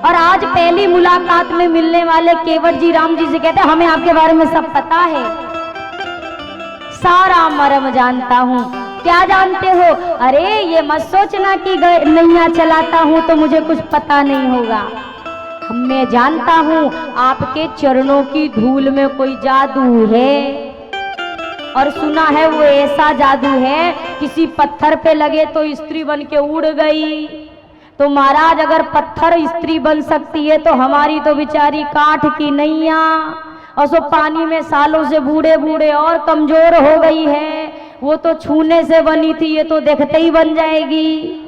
और आज पहली मुलाकात में मिलने वाले केवट जी राम जी से कहते हैं हमें आपके बारे में सब पता है, सारा मर्म जानता हूँ। क्या जानते हो? अरे ये मत सोचना कि नैया चलाता हूँ तो मुझे कुछ पता नहीं होगा। मैं जानता हूँ आपके चरणों की धूल में कोई जादू है, और सुना है वो ऐसा जादू है किसी पत्थर पे लगे तो स्त्री बन के उड़ गई। तो महाराज अगर पत्थर स्त्री बन सकती है तो हमारी तो बेचारी काठ की नैया, और सो पानी में सालों से बूढ़े बूढ़े और कमजोर हो गई है। वो तो छूने से बनी थी, ये तो देखते ही बन जाएगी।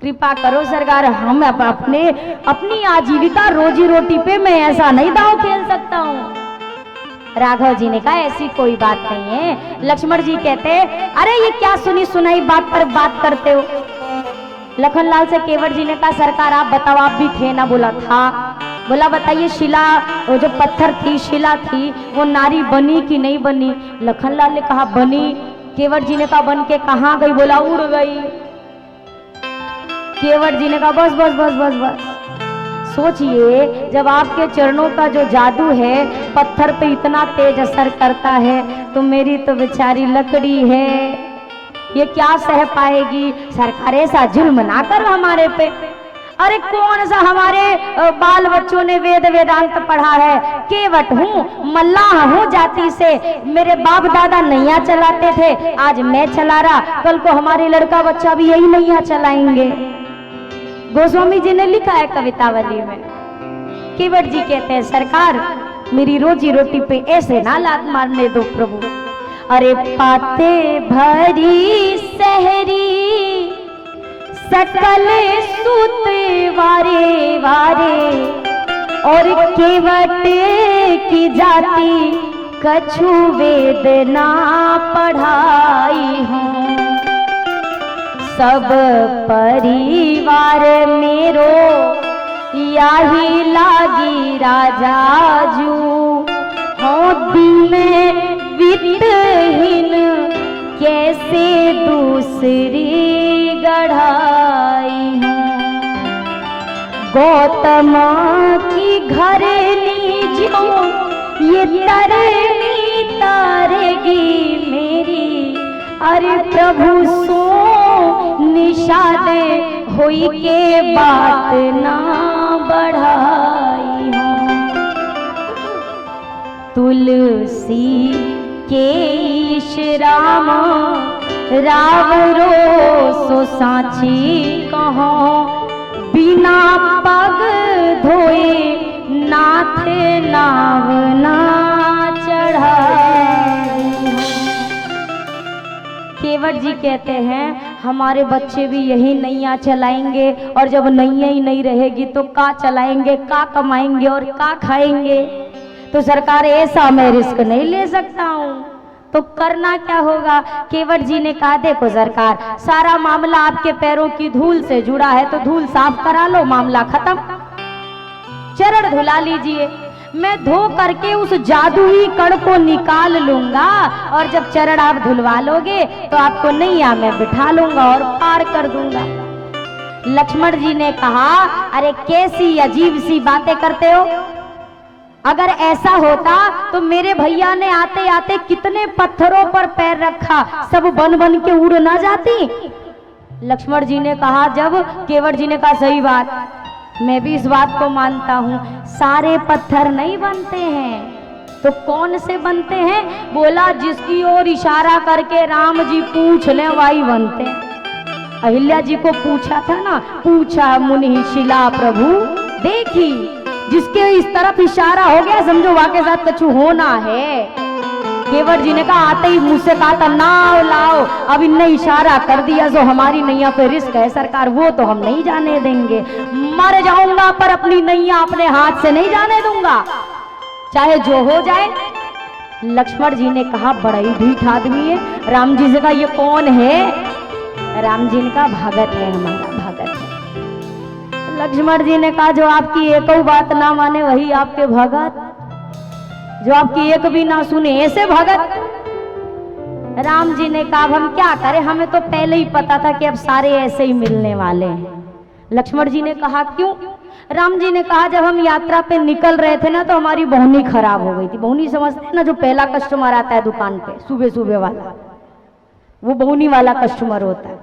कृपा करो सरकार, हम अपनी आजीविका रोजी रोटी पे मैं ऐसा नहीं दांव खेल सकता हूँ। राघव जी ने कहा ऐसी कोई बात नहीं है। लक्ष्मण जी कहते अरे ये क्या सुनी सुनाई बात पर बात करते हो। लखनलाल से केवट जी ने कहा सरकार आप बताओ, आप भी थे ना? बोला था। बोला बताइए शिला, वो जो पत्थर थी शिला थी, वो नारी बनी कि नहीं बनी? लखनलाल ने कहा बनी। केवट जी ने कहा बन के कहाँ गई? बोला उड़ गई। केवट जी ने कहा बस बस बस बस बस। सोचिए जब आपके चरणों का जो जादू है पत्थर पे इतना तेज असर करता है तो मेरी तो बेचारी लकड़ी है, ये क्या सह पाएगी? सरकार ऐसा जुल्म ना करो हमारे पे। अरे कौन सा हमारे बाल बच्चों ने वेद वेदांत पढ़ा है? केवट हूँ, मल्लाह हूँ जाति से, मेरे बाप दादा नैया चलाते थे, आज मैं चला रहा, कल को हमारे लड़का बच्चा भी यही नैया चलाएंगे। गोस्वामी जी ने लिखा है कवितावली में। केवट जी कहते हैं सरकार मेरी रोजी रोटी पे ऐसे ना लात मारने दो प्रभु। अरे पाते भरी सहरी सकल सुत वारे वारे, और केवट की जाति कछु वेद ना पढ़ाई हूँ। सब परिवार मेरो याही लागी राजा जू, होती में वित्तहीन कैसे दूसरी गढ़ाई हूँ। गौतम की घरनी जो ये तरनी तारेगी मेरी, अरे प्रभु सो निषाद होई के बात ना बढ़ाई हूँ। तुलसी के ईश्राम रावरो सो साची कहो, बिना पग धोए नाथ नाव ना चढ़ाई। केवट जी कहते हैं हमारे बच्चे भी यही नैया चलाएंगे, और जब नैया ही नहीं रहेगी तो का चलाएंगे, का कमाएंगे और का खाएंगे? तो सरकार ऐसा मैं रिस्क नहीं ले सकता हूँ, तो करना क्या होगा? केवट जी ने कहा देखो सरकार सारा मामला आपके पैरों की धूल से जुड़ा है, तो धूल साफ करा लो, मामला खत्म। चरण धुला लीजिए, मैं धो करके उस जादुई कण को निकाल लूंगा, और जब चरण आप धुलवा लोगे तो आपको नैया में बिठा लूंगा और पार कर दूंगा। लक्ष्मण जी ने कहा अरे कैसी अजीब सी बातें करते हो। अगर ऐसा होता तो मेरे भैया ने आते आते कितने पत्थरों पर पैर रखा, सब बन बन के उड़ ना जाती। लक्ष्मण जी ने कहा जब केवट जी ने कहा सही बात, मैं भी इस बात को मानता हूँ, सारे पत्थर नहीं बनते हैं, तो कौन से बनते हैं? बोला जिसकी ओर इशारा करके राम जी पूछ ले वही बनते। अहिल्या जी को पूछा था ना, पूछा मुनि शिला प्रभु देखी, जिसके इस तरफ इशारा हो गया समझो वहां के साथ कछु होना है। केवट जी ने कहा आते ही मुंह से कहा था नाव लाओ, अब इनने इशारा कर दिया जो हमारी नैया पे रिस्क है सरकार, वो तो हम नहीं जाने देंगे। मर जाऊंगा पर अपनी नैया अपने हाथ से नहीं जाने दूंगा, चाहे जो हो जाए। लक्ष्मण जी ने कहा बड़ा ही ढीठ आदमी है। राम जी से कहा ये कौन है? राम जी ने कहा भगत है, हमारा भगत है। लक्ष्मण जी ने कहा जो आपकी एक बात ना माने वही आपके भगत, जो आपकी एक भी ना सुने ऐसे भगत। राम जी ने कहा हम क्या करें, हमें तो पहले ही पता था कि अब सारे ऐसे ही मिलने वाले हैं। लक्ष्मण जी ने कहा क्यों? राम जी ने कहा जब हम यात्रा पे निकल रहे थे ना तो हमारी बहुनी खराब हो गई थी। बहुनी समझते हैं ना, जो पहला कस्टमर आता है दुकान पे सुबह सुबह वाला, वो बहुनी वाला कस्टमर होता है।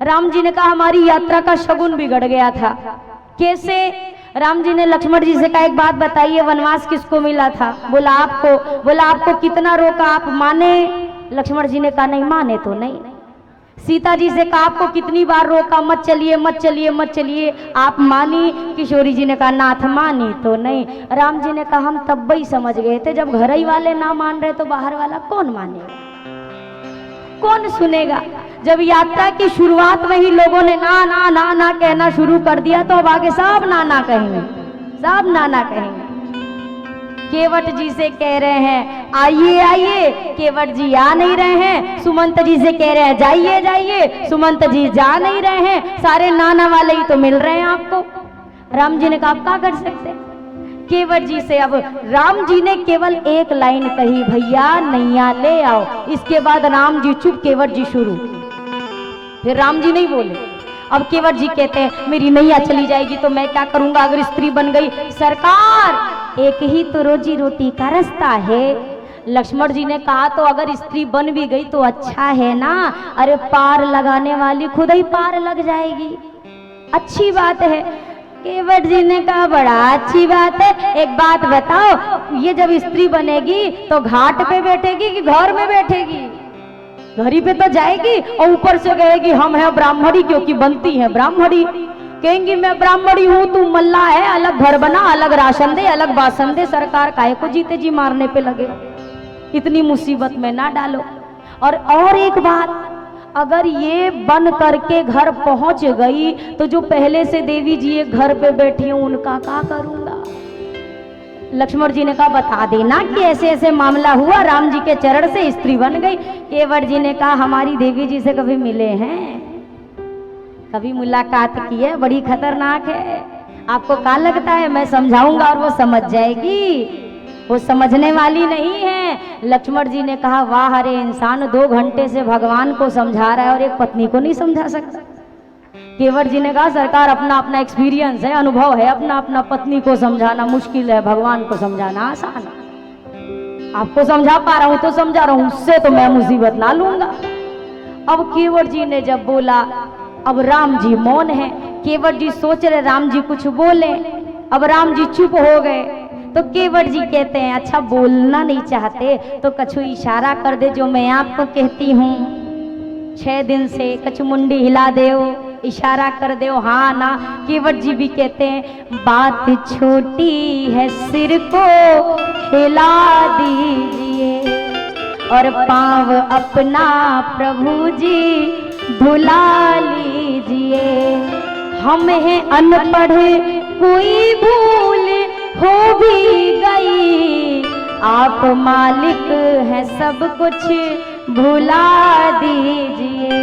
राम जी ने कहा हमारी यात्रा का शगुन बिगड़ गया था। कैसे? राम जी ने लक्ष्मण जी से कहा एक बात बताइए, वनवास किसको मिला था? बोला आपको। बोला आपको कितना रोका, आप माने? लक्ष्मण जी ने कहा नहीं माने तो नहीं। सीता जी से कहा आपको कितनी बार रोका, मत चलिए मत चलिए मत चलिए, आप मानी? किशोरी जी ने कहा नाथ मानी तो नहीं। राम जी ने कहा हम तब ही समझ गए थे, जब घर ही वाले ना मान रहे तो बाहर वाला कौन मानेगा, कौन सुनेगा। जब यात्रा की शुरुआत में ही लोगों ने ना ना ना ना कहना शुरू कर दिया तो अब आगे सब ना ना कहेंगे, सब ना ना कहेंगे। केवट जी से कह रहे हैं आइए आइए, केवट जी आ नहीं रहे हैं। सुमंत जी से कह रहे हैं जाइए जाइए, सुमंत जी जा नहीं रहे हैं। सारे नाना वाले ही तो मिल रहे हैं आपको। राम जी ने कहा आप क्या कर सकते? केवट जी से अब राम जी ने केवल एक लाइन कही, भैया नैया ले आओ। इसके बाद राम जी चुप, केवट जी शुरू। फिर राम जी नहीं बोले। अब केवट जी कहते हैं मेरी नैया चली जाएगी तो मैं क्या करूंगा अगर स्त्री बन गई? सरकार एक ही तो रोजी रोटी का रास्ता है। लक्ष्मण जी ने कहा तो अगर स्त्री बन भी गई तो अच्छा है ना, अरे पार लगाने वाली खुद ही पार लग जाएगी, अच्छी बात है। केवट जी ने कहा बड़ा अच्छी बात है, एक बात बताओ ये जब स्त्री बनेगी तो घाट पे बैठेगी कि घर में बैठेगी? घरी पे तो जाएगी और ऊपर से कहेगी हम हैं ब्राह्मणी, क्योंकि बनती है ब्राह्मणी। कहेंगी मैं ब्राह्मणी हूँ, तू मल्ला है, अलग घर बना, अलग राशन दे, अलग बासन दे। सरकार काहे को जीते जी मारने पे लगे, इतनी मुसीबत में ना डालो। और एक बात, अगर ये बन करके घर पहुंच गई तो जो पहले से देवी जी एक घर पे बैठी हूं उनका क्या करूंगा? लक्ष्मण जी ने कहा बता देना कि ऐसे ऐसे मामला हुआ, राम जी के चरण से स्त्री बन गई। केवट जी ने कहा हमारी देवी जी से कभी मिले हैं, कभी मुलाकात की है? बड़ी खतरनाक है। आपको क्या लगता है मैं समझाऊंगा और वो समझ जाएगी? वो समझने वाली नहीं है। लक्ष्मण जी ने कहा वाह अरे इंसान 2 घंटे से भगवान को समझा रहा है और एक पत्नी को नहीं समझा सकता। केवट जी ने कहा सरकार अपना अपना एक्सपीरियंस है, अनुभव है, अपना अपना पत्नी को समझाना मुश्किल है, भगवान को समझाना आसान है। आपको समझा पा रहा हूं तो समझा रहा हूं, उससे तो मैं मुसीबत ना लूंगा। अब केवट जी ने जब बोला, अब राम जी मौन है। केवट जी सोच रहे राम जी कुछ बोले, अब राम जी चुप हो गए। तो केवट जी कहते हैं अच्छा बोलना नहीं चाहते तो कछु इशारा कर दे जो मैं आपको कहती हूँ। 6 दिन से कछु मुंडी हिला दे, इशारा कर दे हाँ ना। केवट जी भी कहते हैं बात छोटी है सिर को हिला दीजिए और पाँव अपना प्रभु जी धुला लीजिए। हम हैं अनपढ़ कोई भूल हो भी गई, आप मालिक हैं सब कुछ भुला दीजिए।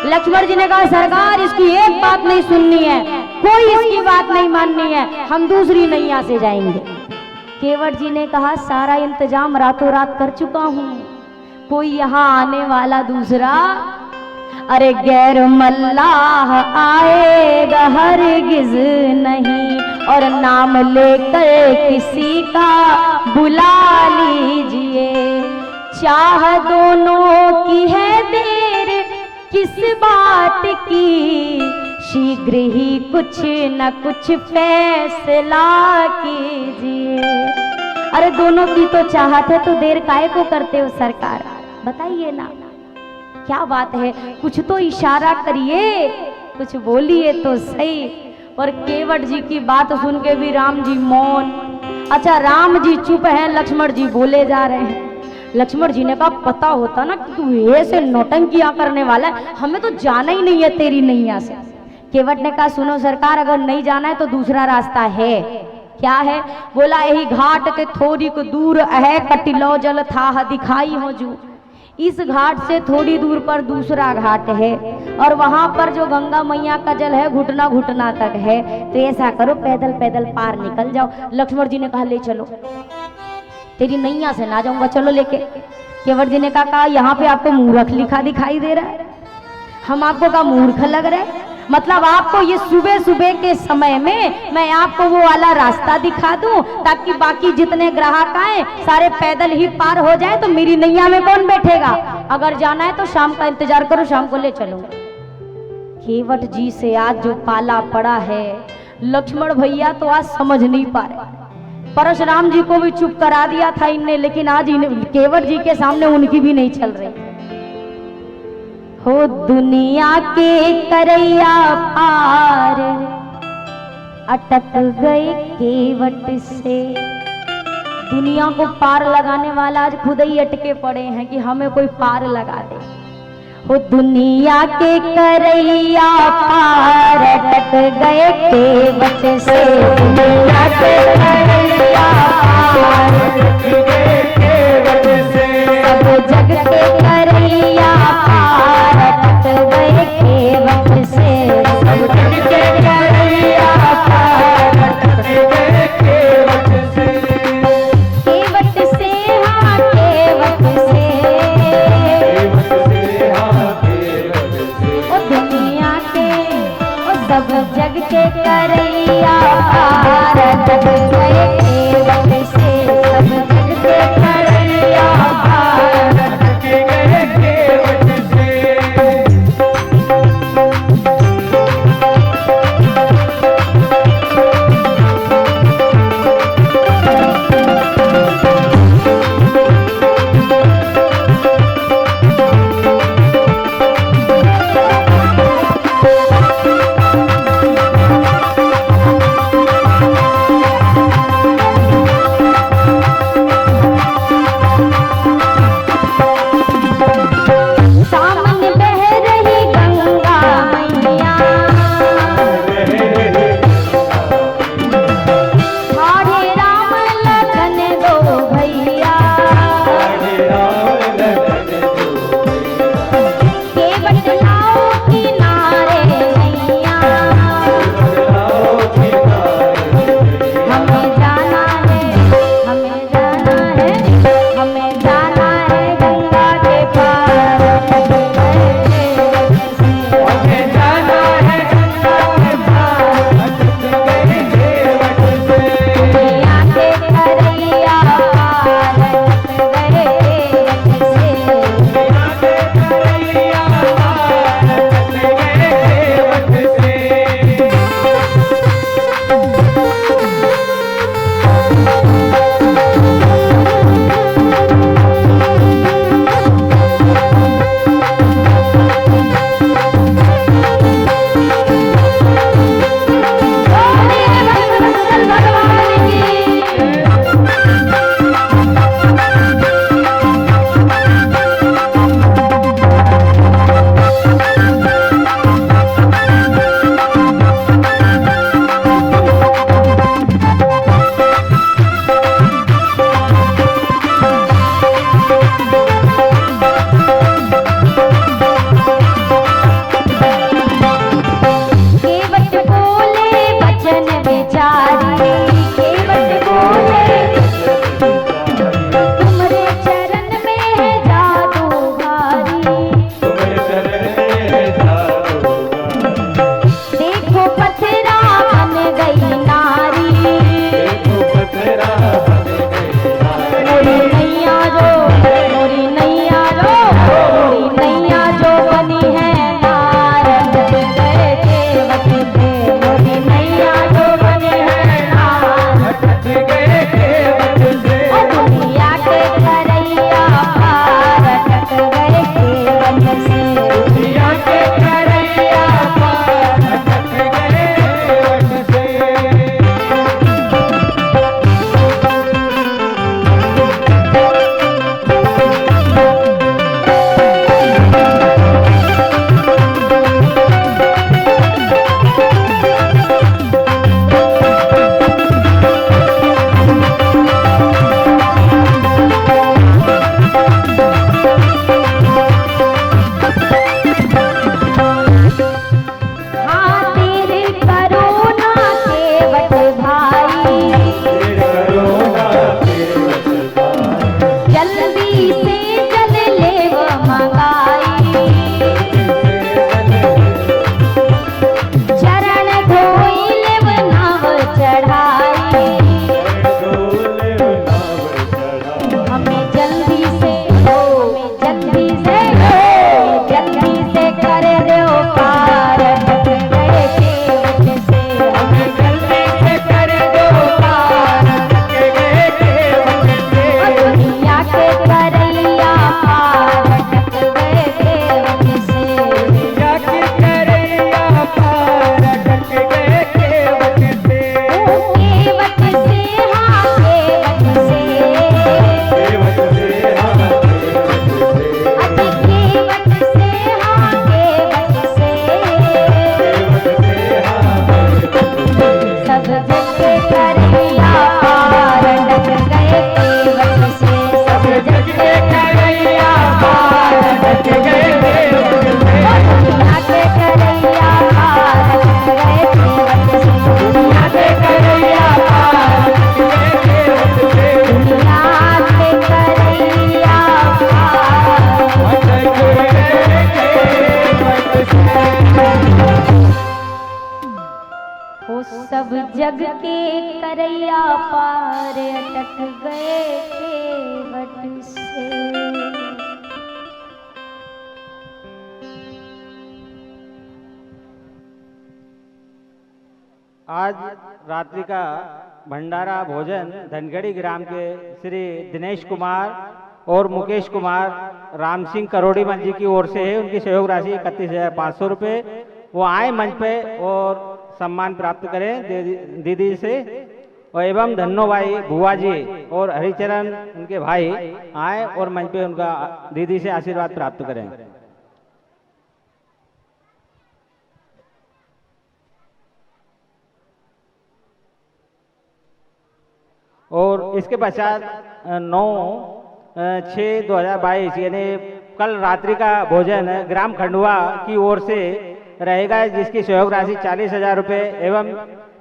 लक्ष्मण जी ने कहा सरकार इसकी एक बात नहीं सुननी है, कोई इसकी बात नहीं माननी है, हम दूसरी नैया से जाएंगे। केवट जी ने कहा सारा इंतजाम रातों रात कर चुका हूँ, कोई यहाँ आने वाला दूसरा अरे गैर मल्लाह आएगा हरगिज नहीं, और नाम लेकर किसी का बुला लीजिए। चाह दोनों की है देर किस बात की, शीघ्र ही कुछ न कुछ फैसला कीजिए। अरे दोनों की तो चाहत है तो देर काहे को करते हो सरकार, बताइए ना क्या बात है, कुछ तो इशारा करिए, कुछ बोलिए तो सही। पर केवट जी की बात सुन के भी राम जी मौन। अच्छा राम जी चुप हैं, लक्ष्मण जी बोले जा रहे हैं। लक्ष्मण जी ने कहा पता होता ना कि तू ऐसे नौटंकियां करने वाला है, हमें तो जाना ही नहीं है तेरी नैया से। केवट ने कहा सुनो सरकार अगर नहीं जाना है तो दूसरा रास्ता है। क्या है? बोला यही घाट के थोड़ी को दूर है कटिलो जल था दिखाई हो जू। इस घाट से थोड़ी दूर पर दूसरा घाट है और वहां पर जो गंगा मैया का जल है घुटना घुटना तक है, तो ऐसा करो पैदल पैदल पार निकल जाओ। लक्ष्मण जी ने कहा ले चलो, तेरी नैया से ना जाऊंगा, चलो लेके। केवट जी ने कहा यहाँ पे आपको मूर्ख लिखा दिखाई दे रहा है, हम आपको का मूर्ख लग रहे हैं? मतलब आपको ये सुबह सुबह के समय में मैं आपको वो वाला रास्ता दिखा दूं ताकि बाकी जितने ग्राहक आए सारे पैदल ही पार हो जाए, तो मेरी नैया में कौन बैठेगा। अगर जाना है तो शाम का इंतजार करो, शाम को ले चलूंगा। केवट जी से आज जो पाला पड़ा है, लक्ष्मण भैया तो आज समझ नहीं पा रहे। परशुराम जी को भी चुप करा दिया था इनने, लेकिन आज केवट जी के सामने उनकी भी नहीं चल रही। हो दुनिया के करैया पार अटक गए केवट से। दुनिया को पार लगाने वाला आज खुद ही अटके पड़े हैं कि हमें कोई पार लगा दे। वो दुनिया के करैया पार अटक गए केवट से। दुनिया के करैया पार अटक गए केवट से। सब जग के करैया पार अटक गए केवट से। सब जग के करैया पार अटक गए केवट से। केवट से हाँ केवट से। सब जग के करैया पार अटक गए केवट से। सब जग के करैया पार अटक गए केवट से। जग के करैया पार अटक गए केवट से, सब जग के करैया पार अटक गए केवट से, दुनिया के करैया पार अटक गए केवट से, दुनिया के करैया पार अटक गए केवट से, दुनिया के करैया पार अटक गए केवट से। वो सब जग के करैया पार अटक गए केवट से। आज रात्रि का भंडारा भोजन धनगढ़ी ग्राम के श्री दिनेश कुमार और मुकेश कुमार राम सिंह करोड़ीमल जी की ओर से है। उनकी सहयोग राशि 31,500 रुपये। वो आए मंच पे और सम्मान प्राप्त करें दीदी से, और एवं धन्नो भाई बुआ जी और हरिचरण उनके भाई आए और मंच पे उनका दीदी से आशीर्वाद प्राप्त करें। और इसके पश्चात 9/6/2022 यानी कल रात्रि का भोजन ग्राम खंडवा की ओर से रहेगा, जिसकी सहयोग राशि 40,000 रुपये एवं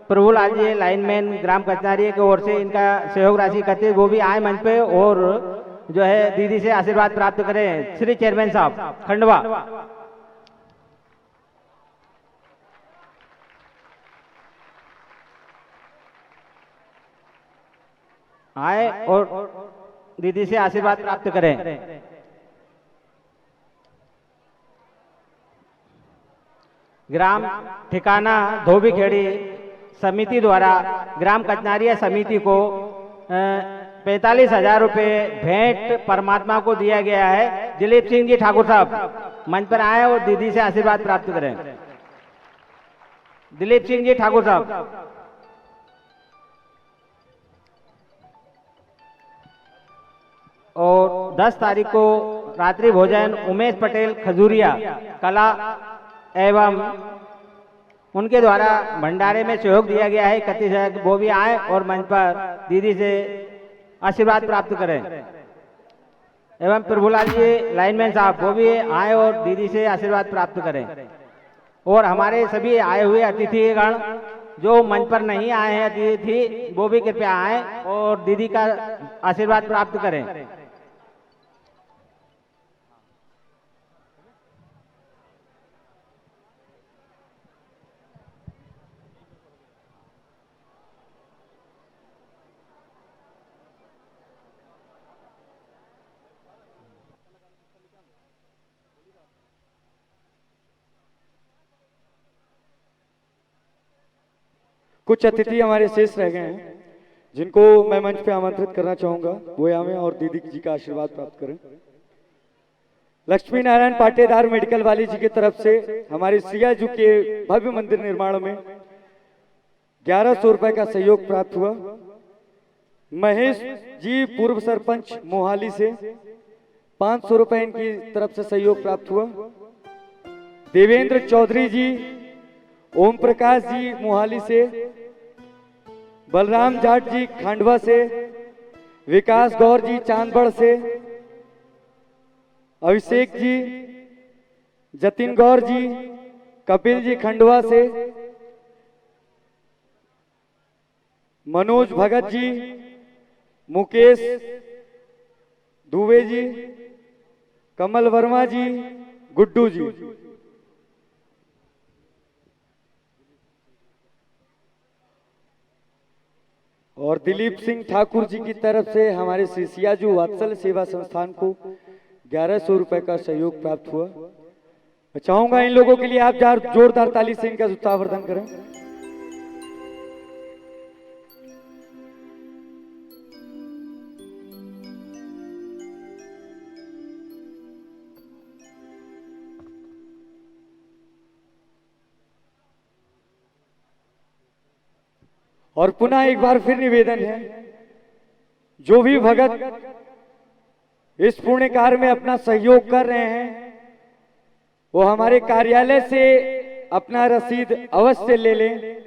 प्रभुलाल जी लाइनमैन ग्राम कचनारी की ओर से इनका सहयोग राशि 31, वो भी आए मंच पे और जो है दीदी से आशीर्वाद प्राप्त करें। श्री चेयरमैन साहब खंडवा आए और दीदी से आशीर्वाद प्राप्त करें। ग्राम ठिकाना धोबीखेड़ी समिति द्वारा ग्राम कचनारिया समिति को 45,000 रुपये भेंट परमात्मा को दिया गया है। दिलीप सिंह जी ठाकुर साहब मंच पर आए और दीदी से आशीर्वाद प्राप्त करें। दिलीप सिंह जी ठाकुर साहब। और 10 तारीख को रात्रि भोजन उमेश पटेल खजूरिया कला एवं उनके द्वारा भंडारे में सहयोग दिया गया है 31,000, वो भी आए और मंच पर दीदी से आशीर्वाद प्राप्त करें। एवं प्रभुलाल जी लाइनमैन साहब वो भी आए और दीदी से आशीर्वाद प्राप्त करें। और हमारे सभी आए हुए अतिथिगण जो मंच पर नहीं आए हैं अतिथि, वो भी कृपया आए और दीदी का आशीर्वाद प्राप्त करें। कुछ अतिथि हमारे शेष रह गए हैं जिनको मैं मंच पे आमंत्रित करना चाहूंगा, वो आवे और दीदी जी का आशीर्वाद प्राप्त करें। लक्ष्मी नारायण पाटेदार मेडिकल वाली जी की तरफ से हमारे सियाजू के भव्य मंदिर निर्माण में 1100 रुपए का सहयोग प्राप्त हुआ। महेश जी पूर्व सरपंच मोहाली से 500 रुपए इनकी तरफ से सहयोग प्राप्त हुआ। देवेंद्र चौधरी जी, ओम प्रकाश जी मोहाली से, बलराम जाट जी खंडवा से, विकास गौर जी चांदबड़ से, अभिषेक जी, जतिन गौर जी, कपिल जी खंडवा से, मनोज भगत जी, मुकेश दुबे जी, कमल वर्मा जी, गुड्डू जी। और दिलीप सिंह ठाकुर जी की तरफ से हमारे श्री सियाजू वात्सल सेवा संस्थान को 1100 रुपए का सहयोग प्राप्त हुआ। मैं चाहूंगा इन लोगों के लिए आप जोरदार ताली से इनका उत्साहवर्धन करें। और पुनः एक बार फिर निवेदन है, जो भी भगत इस पुण्य कार्य में अपना सहयोग कर रहे हैं वो हमारे कार्यालय से अपना रसीद अवश्य ले लें,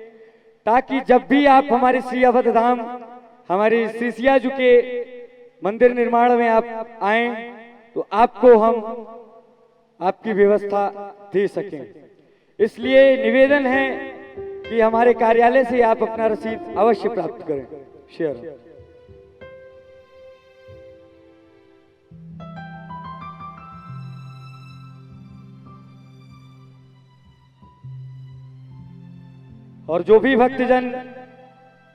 ताकि जब भी आप हमारे श्री अवध धाम हमारे श्री सियाजू के मंदिर निर्माण में आप आए तो आपको हम आपकी व्यवस्था दे सकें। इसलिए निवेदन है कि हमारे कार्यालय से आप अपना रसीद अवश्य प्राप्त करें। शेयर। और जो भी भक्तजन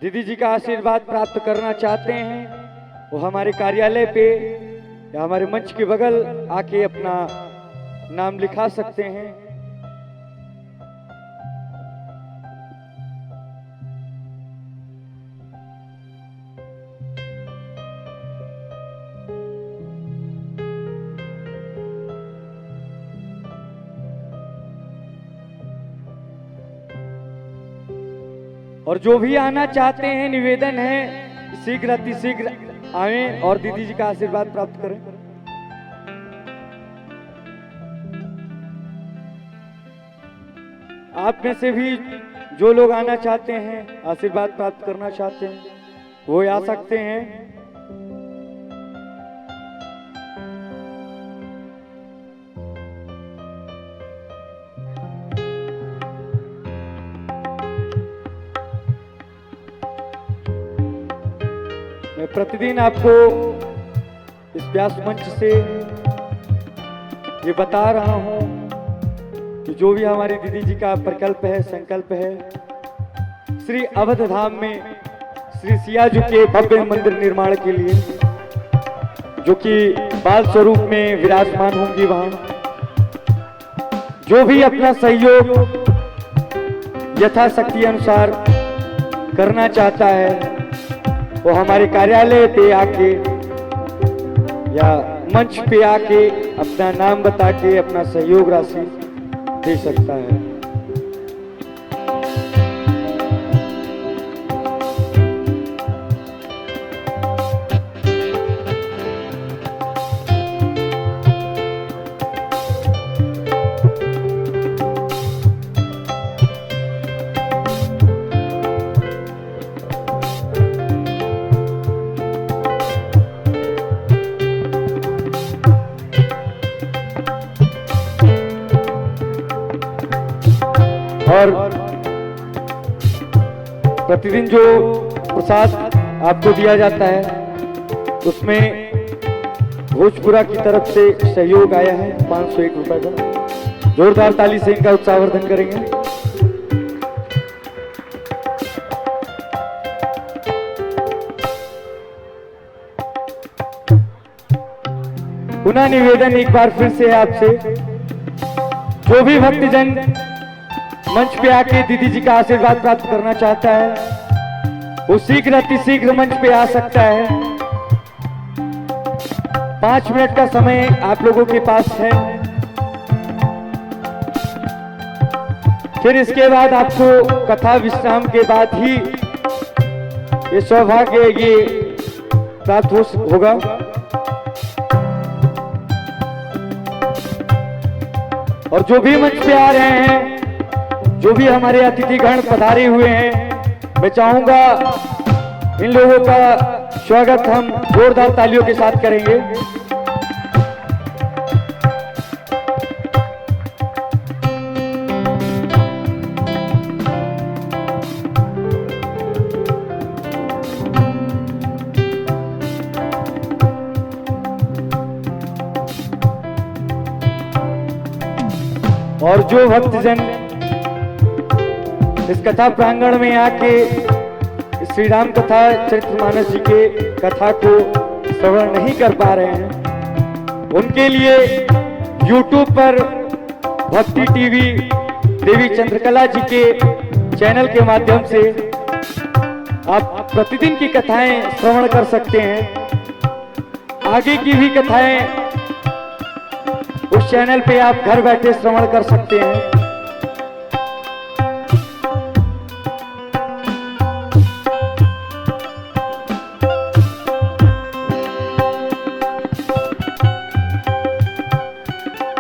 दीदी जी का आशीर्वाद प्राप्त करना चाहते हैं वो हमारे कार्यालय पे या हमारे मंच के बगल आके अपना नाम लिखा सकते हैं। और जो भी आना चाहते हैं निवेदन है शीघ्र अतिशीघ्र आएं और दीदी जी का आशीर्वाद प्राप्त करें। आप में से भी जो लोग आना चाहते हैं आशीर्वाद प्राप्त करना चाहते हैं वो आ सकते हैं। मैं प्रतिदिन आपको इस व्यास मंच से ये बता रहा हूं कि जो भी हमारी दीदी जी का प्रकल्प है, संकल्प है, श्री अवध धाम में श्री सियाजू के भव्य मंदिर निर्माण के लिए, जो कि बाल स्वरूप में विराजमान होंगी, वहां जो भी अपना सहयोग यथाशक्ति अनुसार करना चाहता है वो हमारे कार्यालय पे आके या मंच पे आके अपना नाम बता के अपना सहयोग राशि दे सकता है। और प्रतिदिन जो प्रसाद आपको दिया जाता है उसमें भोजपुरा की तरफ से सहयोग आया है 501 रुपए का। जोरदार ताली से इनका उत्साहवर्धन करेंगे। पुनः निवेदन एक बार फिर से आपसे, जो भी भक्तजन मंच पे आके दीदी जी का आशीर्वाद प्राप्त करना चाहता है वो शीघ्र अतिशीघ्र मंच पे आ सकता है। 5 मिनट का समय आप लोगों के पास है। फिर इसके बाद आपको कथा विश्राम के बाद ही ये सौभाग्य ये प्राप्त होगा। और जो भी मंच पे आ रहे हैं, जो भी हमारे अतिथिगण पधारे हुए हैं, मैं चाहूंगा इन लोगों का स्वागत हम जोरदार तालियों के साथ करेंगे। और जो भक्तजन इस कथा प्रांगण में आके श्री राम कथा चरितमानस जी के कथा को श्रवण नहीं कर पा रहे हैं उनके लिए YouTube पर भक्ति टीवी देवी चंद्रकला जी के चैनल के माध्यम से आप प्रतिदिन की कथाएं श्रवण कर सकते हैं। आगे की भी कथाएं उस चैनल पे आप घर बैठे श्रवण कर सकते हैं।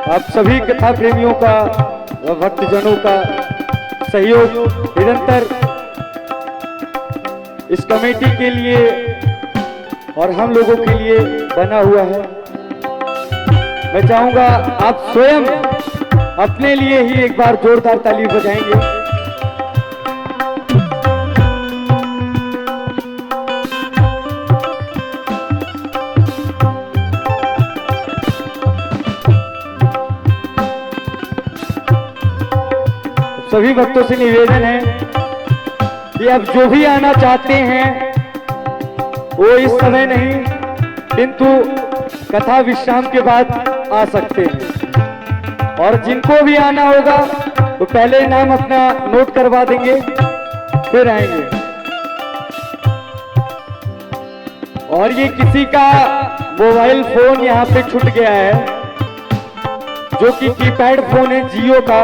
आप सभी कथा प्रेमियों का व भक्तजनों का सहयोग निरंतर इस कमेटी के लिए और हम लोगों के लिए बना हुआ है। मैं चाहूंगा आप स्वयं अपने लिए ही एक बार जोरदार ताली बजाएंगे। सभी भक्तों से निवेदन है कि अब जो भी आना चाहते हैं वो इस समय नहीं, किंतु कथा विश्राम के बाद आ सकते हैं। और जिनको भी आना होगा तो पहले नाम अपना नोट करवा देंगे, फिर आएंगे। और ये किसी का मोबाइल फोन यहाँ पे छूट गया है, जो कि कीपैड फोन है जियो का,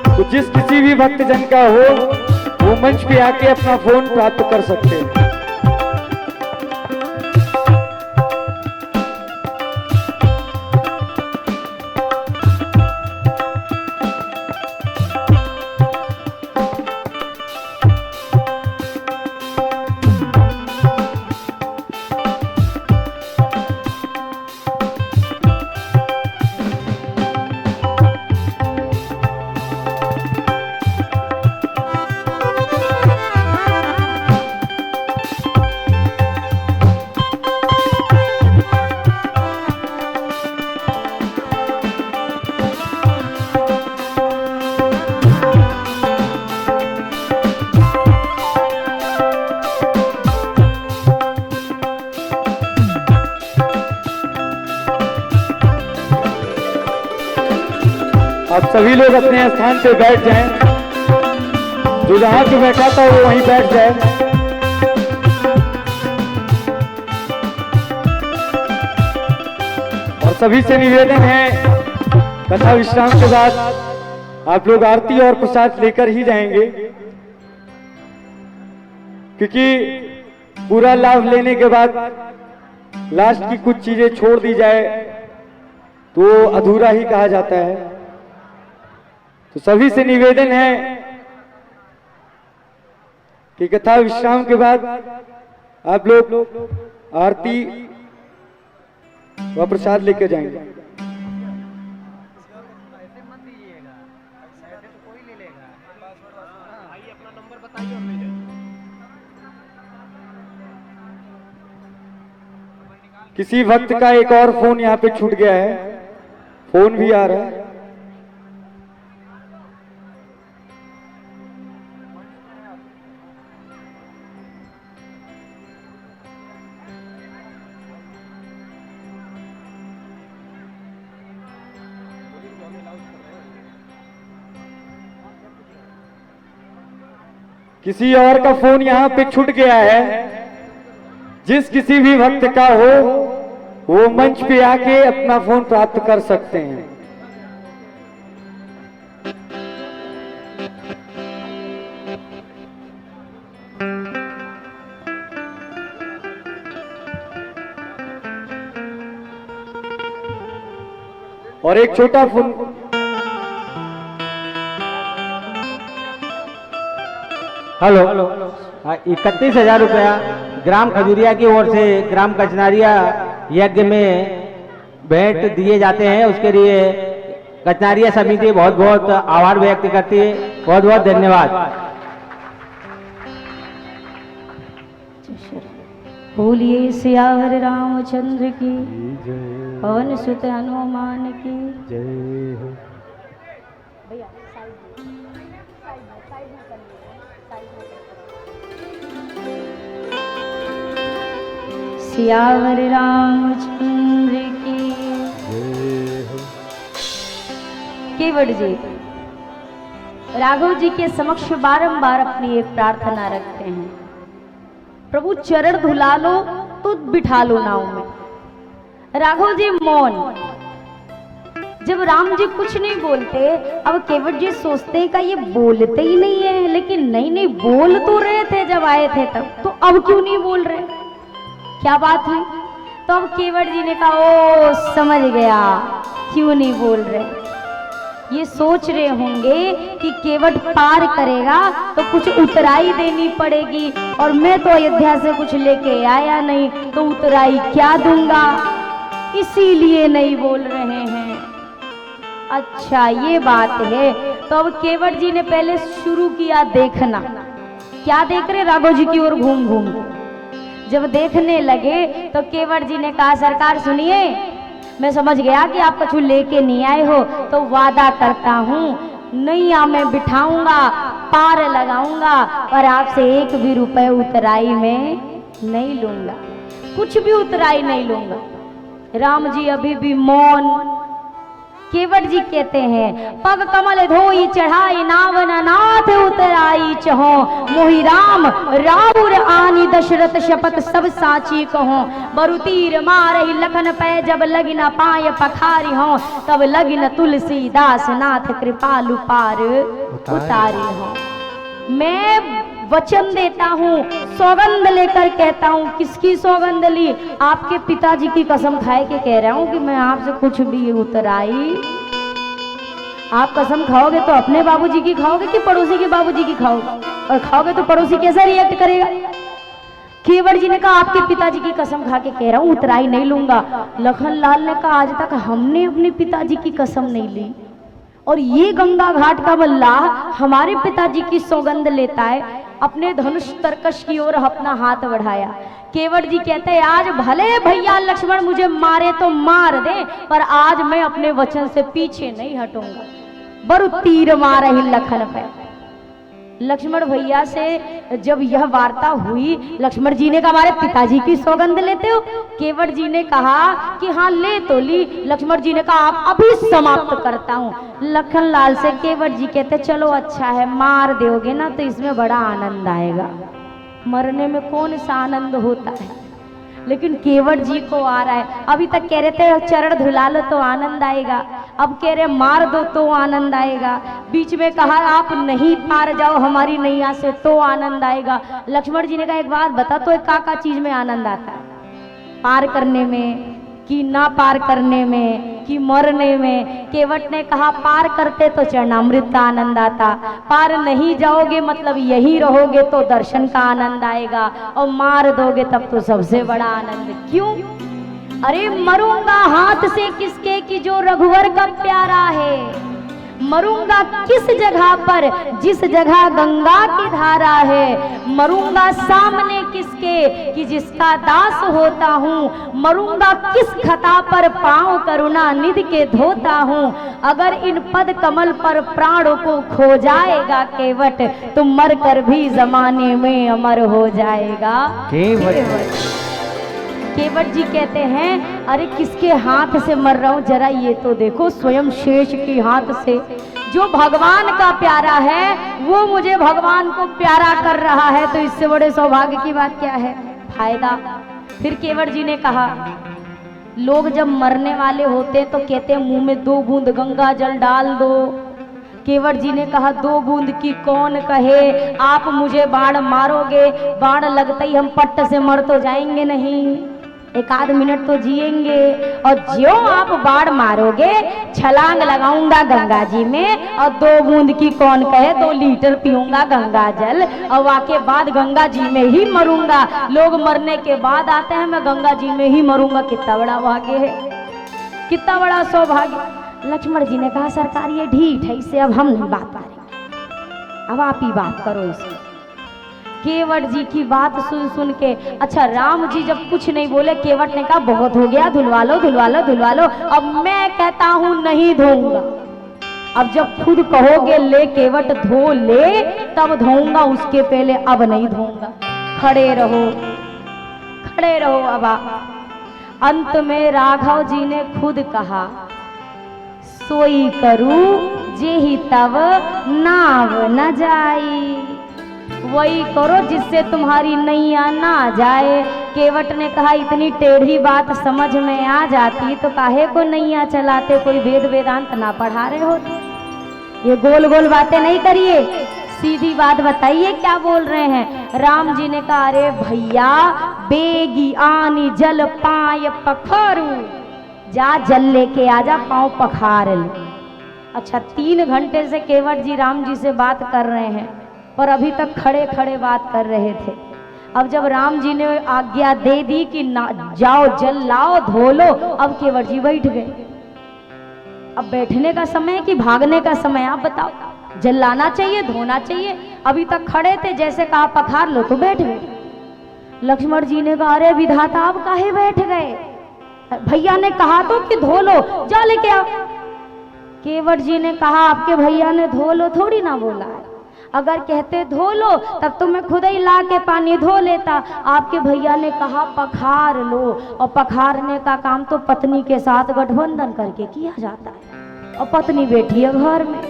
तो जिस किसी भी भक्तजन का हो वो मंच पे आके अपना फोन प्राप्त कर सकते हैं। अब सभी लोग अपने स्थान पे बैठ जाएं, जो जहां पे बैठा था वो वहीं बैठ जाए। और सभी से निवेदन है, कथा विश्राम के बाद आप लोग आरती और प्रसाद लेकर ही जाएंगे, क्योंकि पूरा लाभ लेने के बाद लास्ट की कुछ चीजें छोड़ दी जाए तो अधूरा ही कहा जाता है। तो सभी से निवेदन है कि कथा विश्राम के बाद आप लोग आरती व प्रसाद लेकर जाएंगे। किसी भक्त का एक और फोन यहाँ पे छूट गया है, फोन भी आ रहा है। किसी और का फोन यहाँ पे छूट गया है, जिस किसी भी भक्त का हो वो मंच पे आके अपना फोन प्राप्त कर सकते हैं। और एक छोटा फोन, हेलो, 31,000 रुपया ग्राम खजूरिया की ओर से ग्राम कचनारिया यज्ञ में भेंट दिए जाते हैं। उसके लिए कचनारिया समिति बहुत बहुत आभार व्यक्त करती है। बहुत बहुत धन्यवाद। बोलिए सियावर रामचंद्र की, पवन सुत हनुमान की जय हो। सियावर रामचंद्र की जय हो। केवट जी राघव जी के समक्ष बारंबार अपनी एक प्रार्थना रखते हैं, प्रभु चरण धुला लो तो बिठा लो नाव में। राघव जी मौन, जब राम जी कुछ नहीं बोलते, अब केवट जी सोचते हैं का ये बोलते ही नहीं है, लेकिन नहीं बोल तो रहे थे जब आए थे तब, तो अब क्यों नहीं बोल रहे, क्या बात है। तो अब केवट जी ने कहा ओ समझ गया क्यों नहीं बोल रहे। ये सोच रहे होंगे कि केवट पार करेगा तो कुछ उतराई देनी पड़ेगी, और मैं तो अयोध्या से कुछ लेके आया नहीं, तो उतराई क्या दूंगा, इसीलिए नहीं बोल रहे हैं। अच्छा ये बात है। तो अब केवट जी ने पहले शुरू किया देखना। क्या देख रहे, राघव जी की ओर घूम घूम। जब देखने लगे तो केवट जी ने कहा, सरकार सुनिए, मैं समझ गया कि आप कछु लेके नहीं आए हो, तो वादा करता हूँ नैया में बिठाऊंगा, पार लगाऊंगा, पर आपसे एक भी रुपए उतराई में नहीं लूंगा, कुछ भी उतराई नहीं लूंगा। राम जी अभी भी मौन। केवट जी कहते हैं, पग कमल धोई चढ़ाई नावन नाथ उतराई चहो, मोहि राम राउर आनी दशरथ शपथ सब साची कहो, बरु तीर मारहि लखन पै जब लगी न पाय पखारी हो, तब लगी न तुलसीदास नाथ कृपालु पार उतारी हो। मैं वचन देता हूँ, सौगंध लेकर कहता हूँ। किसकी सौगंध ली? आपके पिताजी की कसम खाए के कह रहा हूँ कि मैं आपसे कुछ भी उतराई। आप कसम खाओगे तो अपने बाबूजी की खाओगे कि पड़ोसी के बाबूजी की खाओगे? और खाओगे तो पड़ोसी कैसा रिएक्ट करेगा? केवट जी ने कहा, आपके पिताजी की कसम खा के कह रहा हूँ उतराई नहीं लूंगा। लखन लाल ने कहा, आज तक हमने अपने पिताजी की कसम नहीं ली, और ये गंगा घाट का मल्लाह हमारे पिताजी की सौगंध लेता है। अपने धनुष तरकश की ओर अपना हाथ बढ़ाया। केवट जी कहते हैं, आज भले भैया लक्ष्मण मुझे मारे तो मार दे, पर आज मैं अपने वचन से पीछे नहीं हटूंगा। बरु तीर मारे ही लखन पे। लक्ष्मण भैया से जब यह वार्ता हुई, लक्ष्मण जी ने कहा, हमारे पिताजी की सौगंध लेते हो? केवट जी ने कहा कि हाँ ले तो ली। लक्ष्मण जी ने कहा, आप अभी समाप्त करता हूँ। लखन लाल से केवट जी कहते, चलो अच्छा है, मार दोगे ना तो इसमें बड़ा आनंद आएगा। मरने में कौन सा आनंद होता है, लेकिन केवट जी को आ रहा है। अभी तक कह रहे थे चरण धुला लो तो आनंद आएगा, अब कह रहे मार दो तो आनंद आएगा। बीच में कहा आप नहीं पार जाओ हमारी नैया से तो आनंद आएगा। लक्ष्मण जी ने कहा, एक बात बता, तो का चीज में आनंद आता है? पार करने में कि ना पार करने में कि मरने में? केवट ने कहा, पार करते तो चरणामृत का आनंद आता, पार नहीं जाओगे मतलब यही रहोगे तो दर्शन का आनंद आएगा, और मार दोगे तब तो सबसे बड़ा आनंद। क्यों? अरे मरूंगा हाथ से किसके कि जो रघुवर का प्यारा है। मरूंगा किस जगह पर, जिस जगह गंगा की धारा है। मरूंगा सामने किसके कि जिसका दास होता हूँ। मरूंगा किस खता पर, पांव करुणा निधि के धोता हूँ। अगर इन पद कमल पर प्राणों को खो जाएगा केवट, तो मर कर भी जमाने में अमर हो जाएगा केवट। केवट जी कहते हैं, अरे किसके हाथ से मर रहा हूं, जरा ये तो देखो, स्वयं शेष के हाथ से। जो भगवान का प्यारा है वो मुझे भगवान को प्यारा कर रहा है, तो इससे बड़े सौभाग्य की बात क्या है, फायदा। फिर केवट जी ने कहा, लोग जब मरने वाले होते तो कहते हैं मुंह में 2 बूंद गंगा जल डाल दो। केवट जी ने कहा, 2 बूंद की कौन कहे, आप मुझे बाण मारोगे, बाण लगते ही हम पट्ट से मर तो जाएंगे नहीं, 1 मिनट तो जिएंगे। और जो आप बाढ़ मारोगे, छलांग लगाऊंगा गंगा जी में, और 2 बूंद की कौन कहे, 2 लीटर पीऊंगा गंगा जल, और वाके बाद गंगा जी में ही मरूंगा। लोग मरने के बाद आते हैं, मैं गंगा जी में ही मरूंगा। कितना बड़ा भाग्य है, कितना बड़ा सौभाग्य। लक्ष्मण जी ने कहा, सरकार ये ढीठ है, इससे अब हम नहीं बात करेंगे, अब आप ही बात करो इसमें। केवट जी की बात सुन सुन के, अच्छा राम जी जब कुछ नहीं बोले, केवट ने कहा बहुत हो गया, धुलवा लो धुलवा लो धुलवा लो, अब मैं कहता हूं नहीं धोऊंगा। अब जब खुद कहोगे ले केवट धो ले, तब धोऊंगा, उसके पहले अब नहीं धोऊंगा। खड़े रहो खड़े रहो। अब अंत में राघव जी ने खुद कहा, सोई करूं जेहि तब नाव न जाई, वही करो जिससे तुम्हारी नैया ना जाए। केवट ने कहा, इतनी टेढ़ी बात समझ में आ जाती तो काहे को नैया चलाते, कोई वेद वेदांत ना पढ़ा रहे होते। ये गोल गोल बातें नहीं करिए, सीधी बात बताइए क्या बोल रहे हैं। राम जी ने कहा, अरे भैया बेगी आनी जल पाय पखारू, जा जल लेके आजा, पांव पखार ले। अच्छा 3 घंटे से केवट जी राम जी से बात कर रहे हैं और अभी तक खड़े खड़े बात कर रहे थे। अब जब राम जी ने आज्ञा दे दी कि ना जाओ जल लाओ धो लो, अब केवट जी बैठ गए। अब बैठने का समय कि भागने का समय, आप बताओ। जल लाना चाहिए, धोना चाहिए, अभी तक खड़े थे, जैसे कहा पखार लो तो बैठ गए। लक्ष्मण जी ने कहा अरे विधाता आप काहे बैठ गए, भैया ने कहा तो कि धो लो, जा लेके आओ। केवट जी ने कहा आपके भैया ने धो लो थोड़ी ना बोला है, अगर कहते धो लो तब तो मैं खुद ही ला के पानी धो लेता। आपके भैया ने कहा पखार लो, और पखारने का काम तो पत्नी के साथ गठबंधन करके किया जाता है, और पत्नी बैठी है घर में।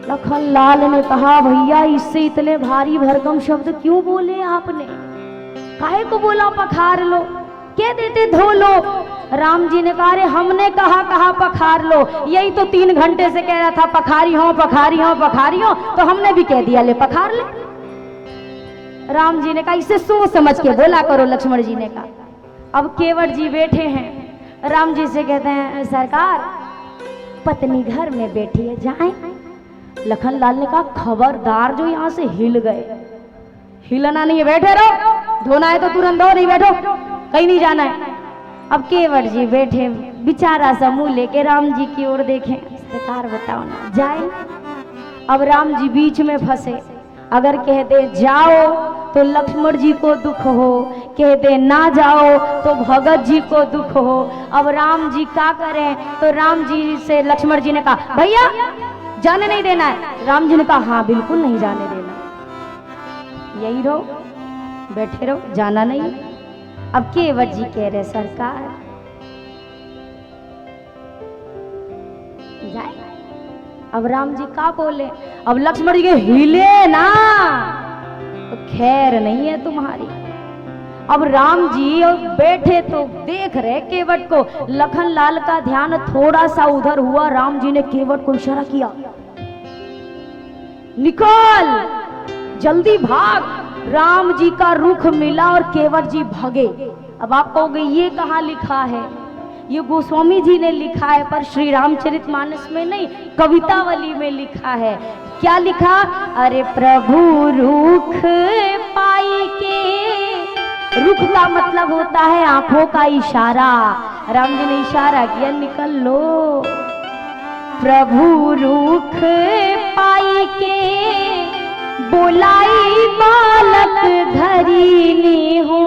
लखन लाल ने कहा भैया इससे इतने भारी भरकम शब्द क्यों बोले आपने, काहे को बोला पखार लो, कह देते धो लो। राम जी ने कहा अरे हमने कहा पखार लो, यही तो 3 घंटे से कह रहा था पखारी हो पखारी हो पखारी हो, तो हमने भी कह दिया ले पखार ले। राम जी ने कहा इसे सोच समझ के बोला करो। लक्ष्मण जी ने कहा अब केवट जी बैठे हैं, राम जी से कहते हैं सरकार पत्नी घर में बैठी है जाएं। लखन लाल ने कहा खबरदार जो यहाँ से हिल गए, हिलना नहीं है, बैठे रहो, धोना है तो तुरंत धो, नहीं बैठो, कहीं नहीं जाना है। अब केवट जी बैठे बेचारा सा मुंह लेके राम जी की ओर देखें, सरकार बताओ ना जाए। अब राम जी बीच में फंसे, अगर कह दे जाओ तो लक्ष्मण जी को दुख हो, कह दे ना जाओ तो भगत जी को दुख हो। अब राम जी क्या करें, तो राम जी से लक्ष्मण जी ने कहा भैया जाने नहीं देना है। राम जी ने कहा हाँ बिल्कुल नहीं जाने देना, यही रहो बैठे रहो, जाना नहीं। अब केवट जी कह रहे सरकार जाए। अब राम जी का बोले, अब लक्ष्मण जी के हिले ना तो खैर नहीं है तुम्हारी। अब राम जी बैठे तो देख रहे केवट को, लखन लाल का ध्यान थोड़ा सा उधर हुआ, राम जी ने केवट को इशारा किया निकल जल्दी भाग। राम जी का रुख मिला और केवट जी भागे। अब आप कहोगे ये कहाँ लिखा है, ये गोस्वामी जी ने लिखा है, पर श्री रामचरितमानस में नहीं, कवितावली में लिखा है। क्या लिखा, अरे प्रभु रुख पाई के, रुख का मतलब होता है आंखों का इशारा। राम जी ने इशारा किया निकल लो। प्रभु रुख पाई के बोलाई बालक धरीनी हो।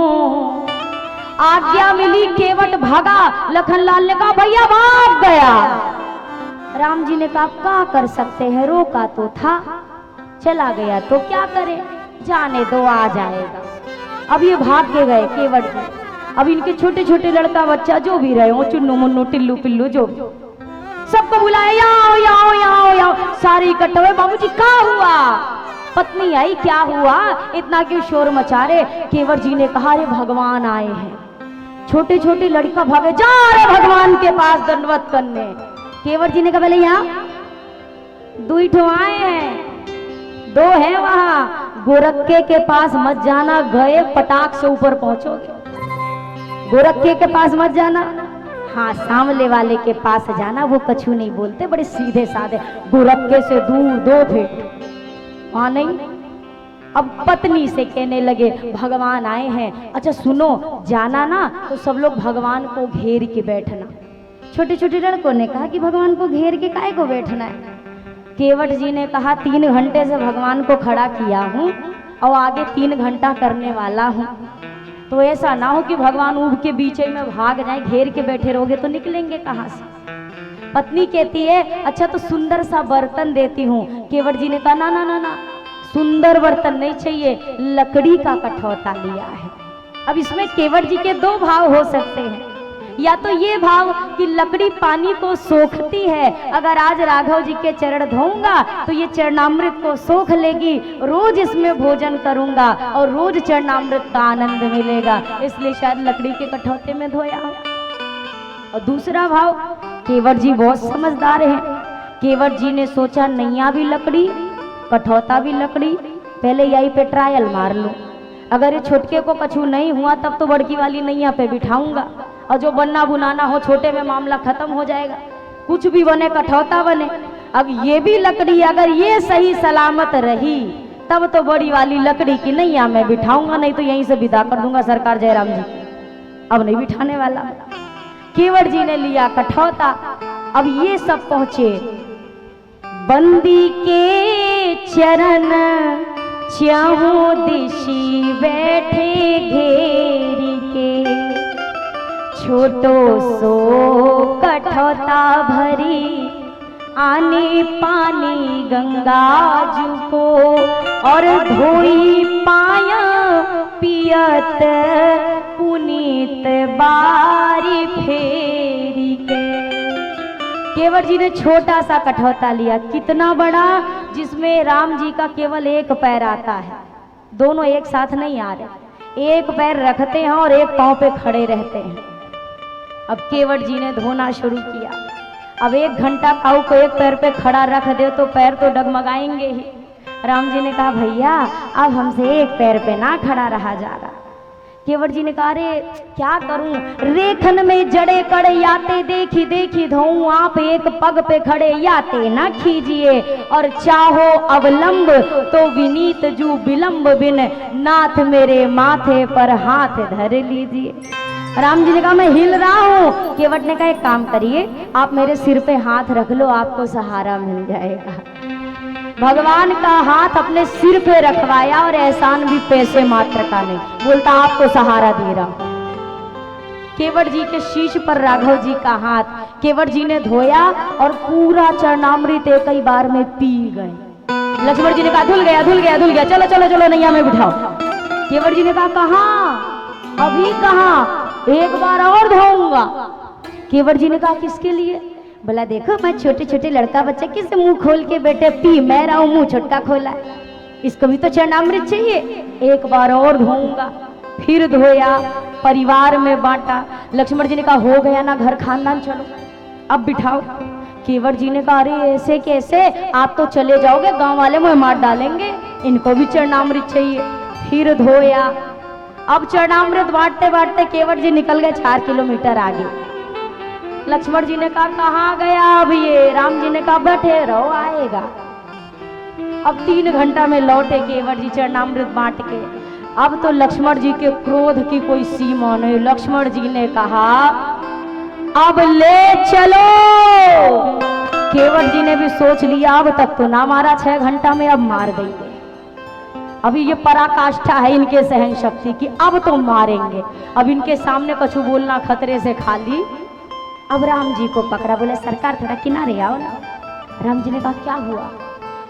आज्ञा मिली, केवट भागा। लखन लाल ने कहा भैया भाग गया। राम जी ने कहा क्या कर सकते हैं, रोका तो था, चला गया तो क्या करे, जाने दो आ जाएगा। अब ये भाग के गए केवट जी। अब इनके छोटे छोटे लड़का बच्चा जो भी रहे हो, चुन्नू मुन्नू टिल्लू पिल्लू जो भी, सबको बुलाया याओ याओ याओ याओ, सारे इकट्ठे हुए। बाबूजी क्या हुआ, पत्नी आई, क्या हुआ, इतना क्यों शोर मचा रहे। केवट जी ने कहा अरे भगवान आए हैं। छोटे छोटे लड़का भागे, जा रहे भगवान के पास दंडवत करने। केवट जी ने कहा पहले यहाँ 2 ठो आए हैं, 2 हैं वहां, गोरखे के पास मत जाना, गए पटाख से ऊपर पहुंचोगे। गोरखे के पास मत जाना, हाँ सामले वाले के पास जाना, वो कछु नहीं बोलते, बड़े सीधे साधे, गोरखे से दूर 2 फीट वहां नहीं। अब पत्नी से कहने लगे भगवान आए हैं, अच्छा सुनो जाना ना तो सब लोग भगवान को घेर के बैठना। छोटे छोटे लड़कों ने कहा कि भगवान को घेर के काहे को बैठना है। केवट जी ने कहा 3 घंटे से भगवान को खड़ा किया हूँ और आगे 3 घंटा करने वाला हूँ, तो ऐसा ना हो कि भगवान ऊब के बीच में भाग जाए, घेर के बैठे रहोगे तो निकलेंगे कहाँ से। पत्नी कहती है अच्छा तो सुंदर सा बर्तन देती हूँ। केवट जी ने कहा ना ना ना ना, सुंदर बर्तन नहीं चाहिए, लकड़ी का कठौता लिया है। अब इसमें केवट जी के 2 भाव हो सकते हैं, या तो ये भाव कि लकड़ी पानी को सोखती है, अगर आज राघव जी के चरण धोऊंगा तो ये चरणामृत को सोख लेगी, रोज इसमें भोजन करूंगा और रोज चरणामृत का आनंद मिलेगा, इसलिए शायद लकड़ी के कठौते में धोया हो। और दूसरा भाव, केवट जी बहुत समझदार हैं। केवट जी ने सोचा नैया भी लकड़ी, कठौता भी लकड़ी, पहले यही पे ट्रायल मार लो, अगर ये छोटके को कछु नहीं हुआ तब तो बड़की वाली नैया पे बिठाऊंगा, और जो बनना बुनाना हो छोटे में मामला खत्म हो जाएगा। कुछ भी बने, कठौता बने। अब ये भी लकड़ी अगर ये सही सलामत रही तब तो बड़ी वाली लकड़ी की नैया मैं बिठाऊंगा, नहीं तो यहीं से विदा कर दूंगा सरकार जयराम जी, अब नहीं बिठाने वाला। केवट जी ने लिया कठौता। अब ये सब पहुंचे बंदी के चरण, चाहूं दिशी बैठे घेरी के, छोटो सो कठौता भरी, आने पानी गंगा जू को, और धोई पाया पियत पुनीत बारी फेरी के। केवट जी ने छोटा सा कठौता लिया, कितना बड़ा, जिसमें राम जी का केवल एक पैर आता है, दोनों एक साथ नहीं आ रहे, एक पैर रखते हैं और एक पांव पे खड़े रहते हैं। अब केवट जी ने धोना शुरू किया। अब 1 घंटा काऊ को एक पैर पे खड़ा रख दे तो पैर तो डगमगाएंगे ही। राम जी ने कहा भैया अब हमसे एक पैर पे ना खड़ा रहा जा रहा। केवट जी ने कहा अरे क्या करूं, रेखन में जड़े कड़े याते देखी देखी धोऊं, आप एक पग पे खड़े याते ना खीजिए, और चाहो अवलंब तो विनीत जू विलंब बिन, नाथ मेरे माथे पर हाथ धर लीजिए। राम जी ने कहा मैं हिल रहा हूं। केवट ने कहा एक काम करिए, आप मेरे सिर पे हाथ रख लो, आपको सहारा मिल जाएगा। भगवान का हाथ अपने सिर पे रखवाया और एहसान भी पैसे मात्र का नहीं, बोलता आपको सहारा दे रहा हूं। केवट जी के शीश पर राघव जी का हाथ केवट जी ने धोया और पूरा चरणामृत एक ही बार में पी गए। लक्ष्मण जी ने कहा धुल गया धुल गया धुल गया, चलो चलो चलो नैया में बिठाओ। केवट जी ने कहा कहाँ, अभी कहाँ, एक बार और धोऊंगा। केवट जी ने कहा किसके लिए, बोला देखो मैं छोटे छोटे लड़का बच्चा किसे मुंह खोल के बेटे पी, मैं रहा हूं मुंह छोटका खोला, इसको भी तो चरणामृत चाहिए, एक बार और धोऊंगा। फिर धोया, परिवार में बांटा। लक्ष्मण जी ने कहा हो गया ना घर खानदान, चलो अब बिठाओ। केवट जी ने कहा अरे ऐसे कैसे, आप तो चले जाओगे, गांव वाले मुझे मार डालेंगे, इनको भी चरणामृत चाहिए। फिर धोया। अब चरणामृत बांटते बांटते केवट जी निकल गए 4 किलोमीटर आगे। लक्ष्मण जी ने कहा कहाँ गया अब ये, राम जी ने कहा बैठे रहो आएगा। अब 3 घंटा में लौटे केवट जी चरणामृत बांट के। अब तो लक्ष्मण जी के क्रोध की कोई सीमा नहीं। लक्ष्मण जी ने कहा अब ले चलो। केवट जी ने भी सोच लिया अब तक तो ना मारा 6 घंटा में, अब मार देंगे। अभी ये पराकाष्ठा है इनके सहन शक्ति की, अब तो मारेंगे। अब इनके सामने कछु बोलना खतरे से खाली। अब राम जी को पकड़ा, बोले सरकार थोड़ा किनारे आओ ना। राम जी ने कहा क्या हुआ।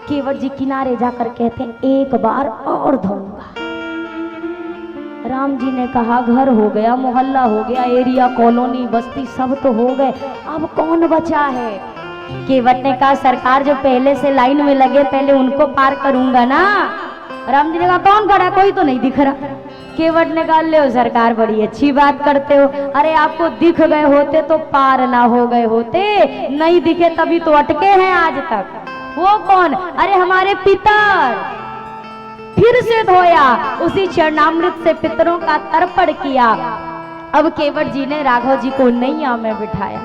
केवट जी किनारे जाकर कहते एक बार और धोऊंगा। राम जी ने कहा घर हो गया, मोहल्ला हो गया, एरिया कॉलोनी बस्ती सब तो हो गए, अब कौन बचा है। केवट ने कहा सरकार जो पहले से लाइन में लगे पहले उनको पार करूंगा ना। राम जी ने कहा कौन खड़ा, कोई तो नहीं दिख रहा। केवट ने कहा ले सरकार बड़ी अच्छी बात करते हो, अरे आपको दिख गए होते तो पार ना हो गए होते, नहीं दिखे तभी तो अटके हैं आज तक। वो कौन, अरे हमारे पितर। फिर से धोया, उसी चरणामृत से पितरों का तर्पण किया। अब केवट जी ने राघव जी को नैया में बिठाया।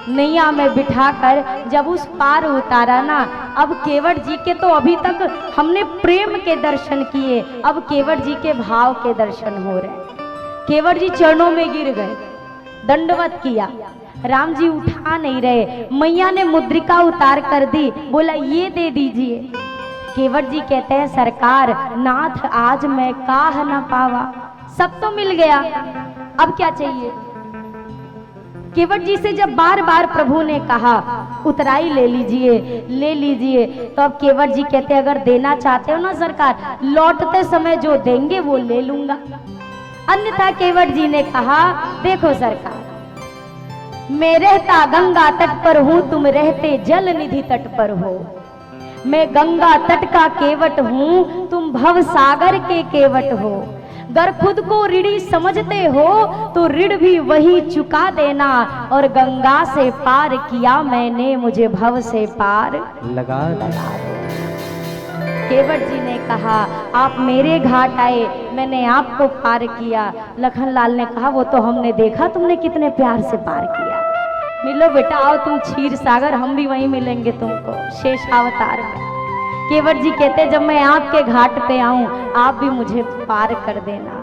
नैया में बिठाकर जब उस पार उतारा ना, अब केवट जी के तो अभी तक हमने प्रेम के दर्शन किए, अब केवट जी के भाव के दर्शन हो रहे। केवट जी चरणों में गिर गए, दंडवत किया। राम जी उठा नहीं रहे। मैया ने मुद्रिका उतार कर दी, बोला ये दे दीजिए। केवट जी कहते हैं सरकार नाथ आज मैं काह न पावा, सब तो मिल गया, अब क्या चाहिए। केवट जी से जब बार बार प्रभु ने कहा उतराई ले लीजिए ले लीजिए, तो अब केवट जी कहते अगर देना चाहते हो ना सरकार, लौटते समय जो देंगे वो ले लूंगा। अन्यथा केवट जी ने कहा देखो सरकार मैं रहता गंगा तट पर हूं, तुम रहते जल निधि तट पर हो। मैं गंगा तट का केवट हूं, तुम भव सागर के केवट हो। अगर खुद को ऋणी समझते हो तो ऋण भी वही चुका देना, और गंगा से पार किया मैंने, मुझे भव से पार लगा केवट जी ने कहा आप मेरे घाट आए, मैंने आपको पार किया। लखनलाल ने कहा वो तो हमने देखा तुमने कितने प्यार से पार किया। मिलो बेटा, आओ तुम क्षीर सागर, हम भी वहीं मिलेंगे तुमको शेषावतार में। केवट जी कहते जब मैं आपके घाट पे आऊं आप भी मुझे पार कर देना।